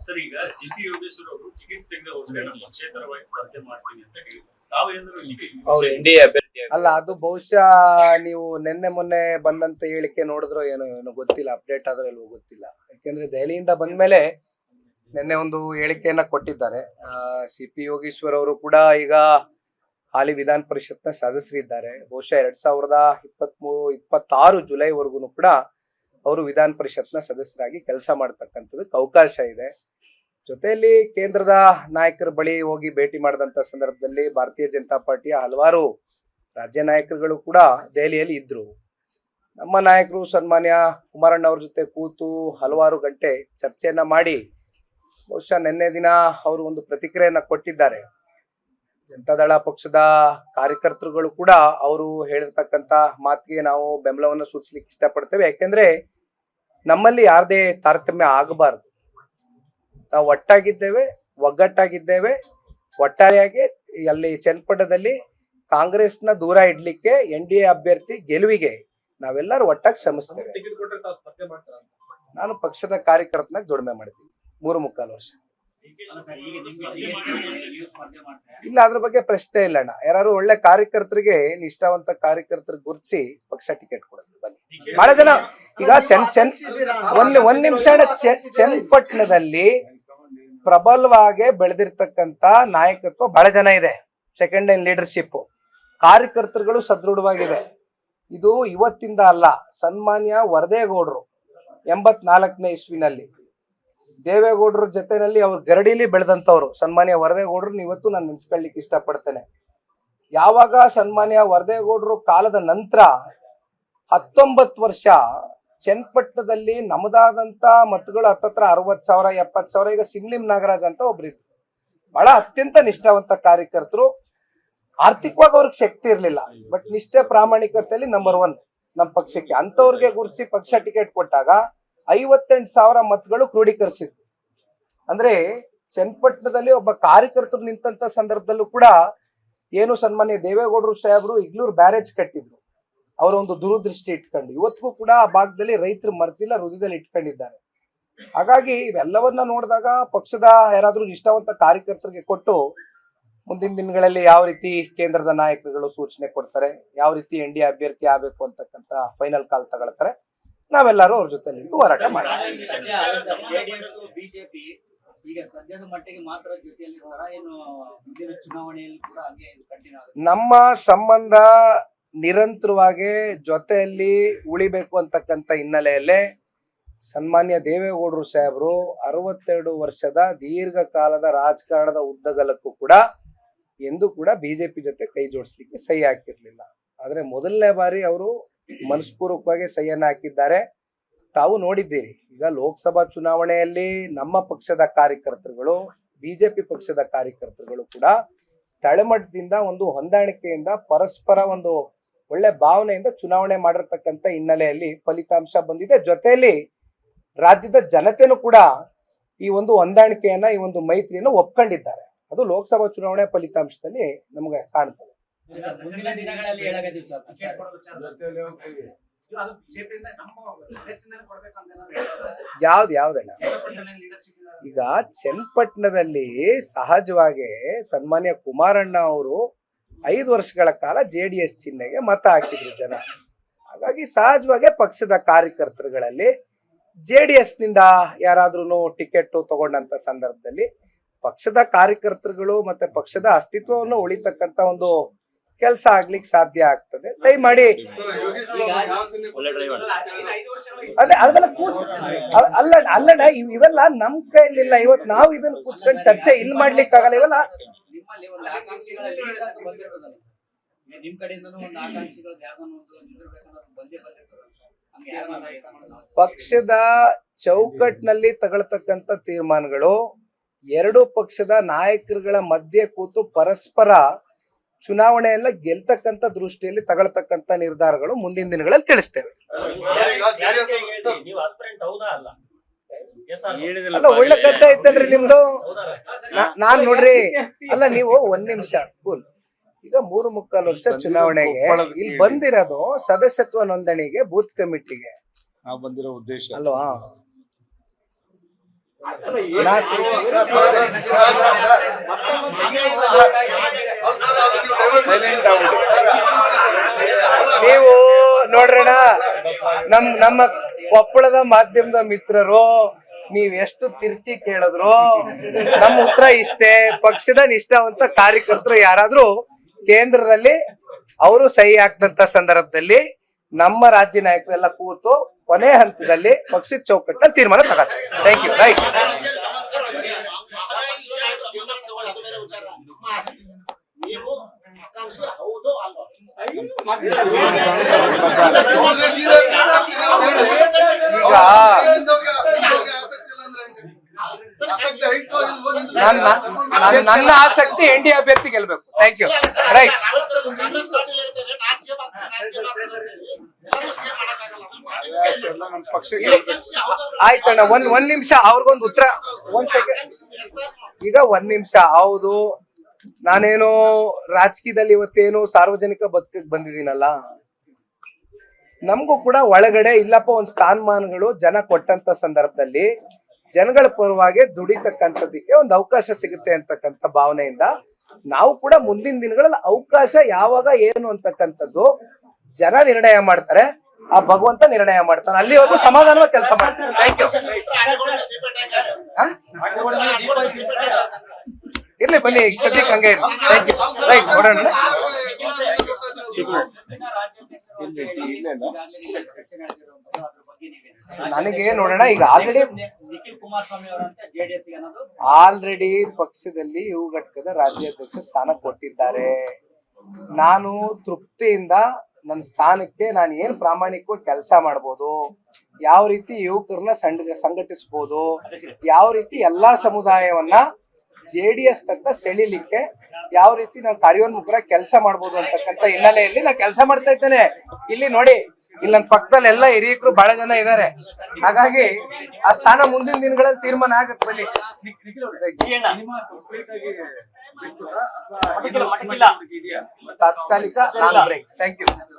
Sir, ಈಗ CP Yogeshwar ಅವರು ticket ಸಿಗದೆ ಹೋದ್ರೆ ನಾನು ಪಕ್ಷೇತರವಾಗಿ ಸ್ಪರ್ಧೆ ಮಾಡ್ತೀನಿ ಅಂತ ಹೇಳಿದ್ರು. ತಾವೇನಾದ್ರು ಎನ್ಡಿಎ ಅಭ್ಯರ್ಥಿ ಅಲ್ಲ, ಅದು ಬಹುಶಃ ನೀವು ನಿನ್ನೆ ಮೊನ್ನೆ ಬಂದಂತ ಹೇಳಿಕೆ ನೋಡಿದ್ರು ಏನೋ ಗೊತ್ತಿಲ್ಲ, ಅಪ್ಡೇಟ್ ಆದ್ರೂ ಇಲ್ವೋ ಗೊತ್ತಿಲ್ಲ. ಯಾಕೆಂದ್ರೆ ದೆಹಲಿಯಿಂದ ಬಂದ್ಮೇಲೆ ನಿನ್ನೆ ಒಂದು ಹೇಳಿಕೆಯನ್ನ ಕೊಟ್ಟಿದ್ದಾರೆ. ಸಿಪಿ ಯೋಗೇಶ್ವರ್ ಅವರು ಕೂಡ ಈಗ ಹಾಲಿ ವಿಧಾನ ಪರಿಷತ್ನ ಸದಸ್ಯರಿದ್ದಾರೆ. ಬಹುಶಃ 2026 ಜುಲೈವರೆಗೂ ಕೂಡ ಅವರು ವಿಧಾನ ಪರಿಷತ್ನ ಸದಸ್ಯರಾಗಿ ಕೆಲಸ ಮಾಡ್ತಕ್ಕಂಥದಕ್ಕೆ ಅವಕಾಶ ಇದೆ. ಜೊತೆಯಲ್ಲಿ ಕೇಂದ್ರದ ನಾಯಕರ ಬಳಿ ಹೋಗಿ ಭೇಟಿ ಮಾಡಿದಂತ ಸಂದರ್ಭದಲ್ಲಿ ಭಾರತೀಯ ಜನತಾ ಪಾರ್ಟಿಯ ಹಲವಾರು ರಾಜ್ಯ ನಾಯಕರುಗಳು ಕೂಡ ದೆಹಲಿಯಲ್ಲಿ ಇದ್ರು. ನಮ್ಮ ನಾಯಕರು ಸನ್ಮಾನ್ಯ ಕುಮಾರಣ್ಣ ಅವ್ರ ಜೊತೆ ಕೂತು ಹಲವಾರು ಗಂಟೆ ಚರ್ಚೆಯನ್ನ ಮಾಡಿ ಬಹುಶಃ ನಿನ್ನೆ ದಿನ ಅವರು ಒಂದು ಪ್ರತಿಕ್ರಿಯೆಯನ್ನ ಕೊಟ್ಟಿದ್ದಾರೆ. ಜನತಾದಳ ಪಕ್ಷದ ಕಾರ್ಯಕರ್ತರುಗಳು ಕೂಡ ಅವರು ಹೇಳಿರ್ತಕ್ಕಂತ ಮಾತಿಗೆ ನಾವು ಬೆಂಬಲವನ್ನು ಸೂಚಿಸ್ಲಿಕ್ಕೆ ಇಷ್ಟಪಡ್ತೇವೆ. ಯಾಕೆಂದ್ರೆ ನಮ್ಮಲ್ಲಿ ಯಾರದೇ ತಾರತಮ್ಯ ಆಗಬಾರದು. ನಾವು ಒಟ್ಟಾಗಿದ್ದೇವೆ, ಒಗ್ಗಟ್ಟಾಗಿದ್ದೇವೆ. ಒಟ್ಟಾರೆಯಾಗಿ ಅಲ್ಲಿ ಚನ್ನಪಟ್ಟಣದಲ್ಲಿ ಕಾಂಗ್ರೆಸ್ನ ದೂರ ಇಡ್ಲಿಕ್ಕೆ ಎನ್ಡಿಎ ಅಭ್ಯರ್ಥಿ ಗೆಲುವಿಗೆ ನಾವೆಲ್ಲರೂ ಒಟ್ಟಾಗಿ ಶ್ರಮಿಸ್ತೇವೆ. ನಾನು ಪಕ್ಷದ ಕಾರ್ಯಕರ್ತನಾಗಿ ದುಡಿಮೆ ಮಾಡ್ತೀನಿ 3.25 ವರ್ಷ. ಇಲ್ಲ, ಅದ್ರ ಬಗ್ಗೆ ಪ್ರಶ್ನೆ ಇಲ್ಲ ಅಣ್ಣ. ಯಾರು ಒಳ್ಳೆ ಕಾರ್ಯಕರ್ತರಿಗೆ, ನಿಷ್ಠಾವಂತ ಕಾರ್ಯಕರ್ತರಿಗೆ ಗುರುತಿಸಿ ಪಕ್ಷ ಟಿಕೆಟ್ ಕೊಡುತ್ತೆ. ಬನ್ನಿ. ಬಹಳ ಜನ ಈಗ ಒಂದ್ ನಿಮಿಷ ಚನ್ನಪಟ್ಟಣದಲ್ಲಿ ಪ್ರಬಲವಾಗಿ ಬೆಳೆದಿರ್ತಕ್ಕಂತ ನಾಯಕತ್ವ ಬಹಳ ಜನ ಇದೆ. ಸೆಕೆಂಡ್ ಲೈನ್ ಲೀಡರ್ಶಿಪ್, ಕಾರ್ಯಕರ್ತರುಗಳು ಸದೃಢವಾಗಿದೆ. ಇದು ಇವತ್ತಿಂದ ಅಲ್ಲ. ಸನ್ಮಾನ್ಯ ವರದೇಗೌಡರು 84ನೇ ಇಸ್ವಿನಲ್ಲಿ ದೇವೇಗೌಡರ ಜೊತೆನಲ್ಲಿ ಅವ್ರ ಗರಡಿಲಿ ಬೆಳೆದಂತವ್ರು ಸನ್ಮಾನ್ಯ ವರದೇಗೌಡರು ಇವತ್ತು ನಾನು ನೆನ್ಸ್ಕೊಳ್ಲಿಕ್ಕೆ ಇಷ್ಟಪಡ್ತೇನೆ. ಯಾವಾಗ ಸನ್ಮಾನ್ಯ ವರದೇಗೌಡರು ಕಾಲದ ನಂತರ 19 ವರ್ಷ ಚನ್ನಪಟ್ಟಣದಲ್ಲಿ ನಮ್ಮದಾದಂತ ಮತಗಳು ಹತ್ತತ್ರ 60,000 70,000. ಈಗ ಸಿಮ್ಲಿಂ ನಾಗರಾಜ್ ಅಂತ ಒಬ್ರಿದ್ರು, ಬಹಳ ಅತ್ಯಂತ ನಿಷ್ಠಾವಂತ ಕಾರ್ಯಕರ್ತರು. ಆರ್ಥಿಕವಾಗಿ ಅವ್ರಿಗೆ ಶಕ್ತಿ ಇರ್ಲಿಲ್ಲ, ಬಟ್ ನಿಷ್ಠೆ ಪ್ರಾಮಾಣಿಕತೆಯಲ್ಲಿ ನಂಬರ್ 1 ನಮ್ಮ ಪಕ್ಷಕ್ಕೆ. ಅಂತವ್ರಿಗೆ ಗುರುತಿಸಿ ಪಕ್ಷ ಟಿಕೆಟ್ ಕೊಟ್ಟಾಗ 58,000 ಮತಗಳು ಕ್ರೋಢೀಕರಿಸಿದ್ರು. ಅಂದ್ರೆ ಚನ್ನಪಟ್ಟಣದಲ್ಲಿ ಒಬ್ಬ ಕಾರ್ಯಕರ್ತರು ನಿಂತ ಸಂದರ್ಭದಲ್ಲೂ ಕೂಡ ಏನು ಸನ್ಮಾನ್ಯ ದೇವೇಗೌಡರು ಸಾಹೇಬರು ಇಗ್ಲೂರು ಬ್ಯಾರೇಜ್ ಕಟ್ಟಿದ್ರು. ಅವರ ಒಂದು ದೂರದೃಷ್ಟಿ ಇಟ್ಕೊಂಡು ಇವತ್ತಿಗೂ ಕೂಡ ಆ ಭಾಗದಲ್ಲಿ ರೈತರು ಮರ್ತಿಲ್ಲ, ಹೃದಯದಲ್ಲಿ ಇಟ್ಕೊಂಡಿದ್ದಾರೆ. ಹಾಗಾಗಿ ಇವೆಲ್ಲವನ್ನ ನೋಡಿದಾಗ ಪಕ್ಷದ ಯಾರಾದ್ರೂ ನಿಷ್ಠಾವಂತ ಕಾರ್ಯಕರ್ತರಿಗೆ ಕೊಟ್ಟು ಮುಂದಿನ ದಿನಗಳಲ್ಲಿ ಯಾವ ರೀತಿ ಕೇಂದ್ರದ ನಾಯಕರುಗಳು ಸೂಚನೆ ಕೊಡ್ತಾರೆ, ಯಾವ ರೀತಿ ಎನ್ಡಿಎ ಅಭ್ಯರ್ಥಿ ಆಗ್ಬೇಕು ಅಂತಕ್ಕಂತ ಫೈನಲ್ ಕಾಲ್ ತಗೊಳ್ತಾರೆ, ನಾವೆಲ್ಲರೂ ಅವ್ರ ಜೊತೆ ನಿಂತು ಹೋರಾಟ ಮಾಡ್ತೀವಿ. ಬಿಜೆಪಿ ಈಗ ಸದ್ಯದ ಮಟ್ಟಿಗೆ ಮಾತ್ರ ಜೊತೆಯಲ್ಲಿ ಏನು ಮುಂದಿನ ಚುನಾವಣೆಯಲ್ಲಿ ಕೂಡ ಹಾಗೆ ಕಂಟಿನ್ಯೂ ಆಗುತ್ತೆ. ನಮ್ಮ ಸಂಬಂಧ ನಿರಂತರವಾಗಿ ಜೊತೆಯಲ್ಲಿ ಉಳಿಬೇಕು ಅಂತಕ್ಕಂಥ ಹಿನ್ನೆಲೆಯಲ್ಲೇ ಸನ್ಮಾನ್ಯ ದೇವೇಗೌಡರು ಸಾಹೇಬರು 62 ವರ್ಷದ ದೀರ್ಘಕಾಲದ ರಾಜಕಾರಣದ ಉದ್ದಗಲಕ್ಕೂ ಕೂಡ ಎಂದೂ ಕೂಡ ಬಿಜೆಪಿ ಜೊತೆ ಕೈ ಜೋಡಿಸ್ಲಿಕ್ಕೆ ಸಹಿ ಹಾಕಿರ್ಲಿಲ್ಲ. ಆದ್ರೆ ಮೊದಲನೇ ಬಾರಿ ಅವರು ಮನಸ್ಪೂರ್ವಕವಾಗಿ ಸಹಿಯನ್ನ ಹಾಕಿದ್ದಾರೆ. ತಾವು ನೋಡಿದ್ದೀರಿ, ಈಗ ಲೋಕಸಭಾ ಚುನಾವಣೆಯಲ್ಲಿ ನಮ್ಮ ಪಕ್ಷದ ಕಾರ್ಯಕರ್ತರುಗಳು, ಬಿಜೆಪಿ ಪಕ್ಷದ ಕಾರ್ಯಕರ್ತರುಗಳು ಕೂಡ ತಳಮಟ್ಟದಿಂದ ಒಂದು ಹೊಂದಾಣಿಕೆಯಿಂದ ಪರಸ್ಪರ ಒಂದು ಒಳ್ಳೆ ಭಾವನೆಯಿಂದ ಚುನಾವಣೆ ಮಾಡಿರ್ತಕ್ಕಂಥ ಹಿನ್ನೆಲೆಯಲ್ಲಿ ಫಲಿತಾಂಶ ಬಂದಿದೆ. ಜೊತೆಯಲ್ಲಿ ರಾಜ್ಯದ ಜನತೆನೂ ಕೂಡ ಈ ಒಂದು ಹೊಂದಾಣಿಕೆಯನ್ನ, ಈ ಒಂದು ಮೈತ್ರಿಯನ್ನು ಒಪ್ಕೊಂಡಿದ್ದಾರೆ. ಅದು ಲೋಕಸಭಾ ಚುನಾವಣೆ ಫಲಿತಾಂಶದಲ್ಲಿ ನಮಗೆ ಕಾಣ್ತದೆ. ಮುಂದಿನ ದಿನಗಳಲ್ಲಿ ಯಾವ್ದಣ್ಣ, ಈಗ ಚನ್ನಪಟ್ಟಣದಲ್ಲಿ ಸಹಜವಾಗಿ ಸನ್ಮಾನ್ಯ ಕುಮಾರಣ್ಣ ಅವರು 5 ವರ್ಷಗಳ ಕಾಲ JDS ಚಿಹ್ನೆಗೆ ಮತ ಹಾಕಿದ್ರು ಜನ. ಹಾಗಾಗಿ ಸಹಜವಾಗಿ ಪಕ್ಷದ ಕಾರ್ಯಕರ್ತರುಗಳಲ್ಲಿ JDS ನಿಂದ ಯಾರಾದ್ರೂ ಟಿಕೆಟ್ ತಗೊಂಡಂತ ಸಂದರ್ಭದಲ್ಲಿ ಪಕ್ಷದ ಕಾರ್ಯಕರ್ತರುಗಳು ಮತ್ತೆ ಪಕ್ಷದ ಅಸ್ತಿತ್ವವನ್ನು ಉಳಿತಕ್ಕಂತ ಒಂದು ಕೆಲಸ ಆಗ್ಲಿಕ್ಕೆ ಸಾಧ್ಯ ಆಗ್ತದೆ. ದಯಮಾಡಿ ಅದೆಲ್ಲ ಅಲ್ಲಣ್ಣ, ಇವೆಲ್ಲ ನಮ್ ಕೈಲಿಲ್ಲ. ಇವತ್ತು ನಾವು ಇದನ್ನ ಕೂತ್ಕೊಂಡು ಚರ್ಚೆ ಇಲ್ಲಿ ಮಾಡ್ಲಿಕ್ಕೆ ಆಗಲ್ಲ. ಇವೆಲ್ಲ ನಿಮ್ ಕಡೆಯಿಂದನೂ ಒಂದು ಆಕಾಂಕ್ಷಿಗಳು ಪಕ್ಷದ ಚೌಕಟ್ಟಿನಲ್ಲಿ ತಗೊಳ್ತಕ್ಕಂಥ ತೀರ್ಮಾನಗಳು ಎರಡು ಪಕ್ಷದ ನಾಯಕರುಗಳ ಮಧ್ಯೆ ಕೂತು ಪರಸ್ಪರ ಚುನಾವಣೆಯನ್ನ ಗೆಲ್ತಕ್ಕಂತ ದೃಷ್ಟಿಯಲ್ಲಿ ತಗೊಳ್ತಕ್ಕಂತ ನಿರ್ಧಾರಗಳು ಮುಂದಿನ ದಿನಗಳಲ್ಲಿ ತಿಳಿಸ್ತೇವೆ. ಅಲ್ಲ, ಒಳ್ಳೆ ಕಥೆ ಐತಲ್ರಿ ನಿಮ್ದು. ನಾನ್ ನೋಡ್ರಿ, ಅಲ್ಲ ನೀವು ಒಂದ್ ನಿಮಿಷ ಕೂಲ್. ಈಗ 3.25 ವರ್ಷ ಚುನಾವಣೆಗೆ ಇಲ್ಲಿ ಬಂದಿರೋದು ಸದಸ್ಯತ್ವ ನೋಂದಣಿಗೆ, ಬೂತ್ ಕಮಿಟಿಗೆ ಬಂದಿರೋ ಉದ್ದೇಶ ಅಲ್ವಾ? ನೀವು ನೋಡ್ರಣ ನಮ್ಮ ಕೊಪ್ಪಳದ ಮಾಧ್ಯಮದ ಮಿತ್ರರು ನೀವ್ ಎಷ್ಟು ತಿರ್ಚಿ ಕೇಳಿದ್ರು ನಮ್ಮ ಉತ್ತರ ಇಷ್ಟೇ. ಪಕ್ಷದ ನಿಷ್ಠಾವಂತ ಕಾರ್ಯಕರ್ತರು ಯಾರಾದ್ರೂ ಕೇಂದ್ರದಲ್ಲಿ ಅವರು ಸಹಿ ಹಾಕ್ದಂತ ಸಂದರ್ಭದಲ್ಲಿ ನಮ್ಮ ರಾಜ್ಯ ನಾಯಕರೆಲ್ಲ ಕೂತು ಕೊನೆ ಹಂತದಲ್ಲಿ ಪಕ್ಷದ ಚೌಕಟ್ಟಲ್ಲಿ ತೀರ್ಮಾನ ತಗತ್ತಾರೆ. Thank you. ರೈಟ್. ಈಗ ನನ್ನ ಆಸಕ್ತಿ NDA ಅಭ್ಯರ್ಥಿ ಗೆಲ್ಬೇಕು. Thank you. ರೈಟ್. ಆಯ್ತಣ್ಣ, ಒಂದ್ ನಿಮಿಷ ಅವ್ರಿಗೊಂದು ಉತ್ತರ. ಒಂದ್ ಸೆಕೆಂಡ್. ಈಗ ಒಂದ್ ನಿಮಿಷ. ಹೌದು, ನಾನೇನು ರಾಜಕೀಯದಲ್ಲಿ ಇವತ್ತೇನು ಸಾರ್ವಜನಿಕ ಬದುಕಕ್ಕೆ ಬಂದಿದ್ದೀನಲ್ಲ, ನಮಗೂ ಕೂಡ ಒಳಗಡೆ ಇಲ್ಲಪ್ಪ ಒಂದ್ ಸ್ಥಾನಮಾನಗಳು ಜನ ಕೊಟ್ಟಂತ ಸಂದರ್ಭದಲ್ಲಿ ಜನಗಳ ಪರವಾಗಿ ದುಡಿತಕ್ಕಂಥದ್ದಕ್ಕೆ ಒಂದು ಅವಕಾಶ ಸಿಗುತ್ತೆ ಅಂತಕ್ಕಂಥ ಭಾವನೆಯಿಂದ ನಾವು ಕೂಡ ಮುಂದಿನ ದಿನಗಳಲ್ಲಿ ಅವಕಾಶ ಯಾವಾಗ ಏನು ಅಂತಕ್ಕಂಥದ್ದು ಜನ ನಿರ್ಣಯ ಮಾಡ್ತಾರೆ, ಆ ಭಗವಂತ ನಿರ್ಣಯ ಮಾಡ್ತಾನೆ. ಅಲ್ಲಿವರೆಗೂ ಸಮಾಧಾನವಾಗಿ ಕೆಲಸ ಮಾಡ್ತಾರೆ. Thank you. ಇರ್ಲಿ, ಬನ್ನಿ, ಸದ್ಯಕ್ಕೆ ಹಂಗೆ ಇರ್ಲಿ. Thank you. ರೈಟ್, ನೋಡೋಣ. ನನಗೆ ನೋಡೋಣ, ಈಗ ಆಲ್ರೆಡಿ ಪಕ್ಷದಲ್ಲಿ ಯುವ ಘಟಕದ ರಾಜ್ಯಾಧ್ಯಕ್ಷ ಸ್ಥಾನ ಕೊಟ್ಟಿದ್ದಾರೆ. ನಾನು ತೃಪ್ತಿಯಿಂದ ನನ್ನ ಸ್ಥಾನಕ್ಕೆ ನಾನು ಏನ್ ಪ್ರಾಮಾಣಿಕವಾಗಿ ಕೆಲಸ ಮಾಡ್ಬೋದು, ಯಾವ ರೀತಿ ಯುವಕರನ್ನ ಸಂಘಟಿಸ್ಬೋದು, ಯಾವ ರೀತಿ ಎಲ್ಲಾ ಸಮುದಾಯವನ್ನ JDS ತಕ್ಕ ಸೆಳಿಲಿಕ್ಕೆ ಯಾವ ರೀತಿ ನಾವು ಕಾರ್ಯೋನ್ಮುಖರ ಕೆಲಸ ಮಾಡ್ಬೋದು ಅಂತಕ್ಕಂಥ ಹಿನ್ನೆಲೆಯಲ್ಲಿ ನಾನು ಕೆಲಸ ಮಾಡ್ತಾ ಇದ್ದೇನೆ. ಇಲ್ಲಿ ನೋಡಿ, ಇಲ್ಲಿ ನನ್ನ ಪಕ್ಕದಲ್ಲಿ ಎಲ್ಲ ಹಿರಿಯಕರು ಬಹಳ ಜನ ಇದ್ದಾರೆ. ಹಾಗಾಗಿ ಆ ಸ್ಥಾನ ಮುಂದಿನ ದಿನಗಳಲ್ಲಿ ತೀರ್ಮಾನ ಆಗತ್ತೆ. ಬನ್ನಿ. ತಾತ್ಕಾಲಿಕ. Thank you.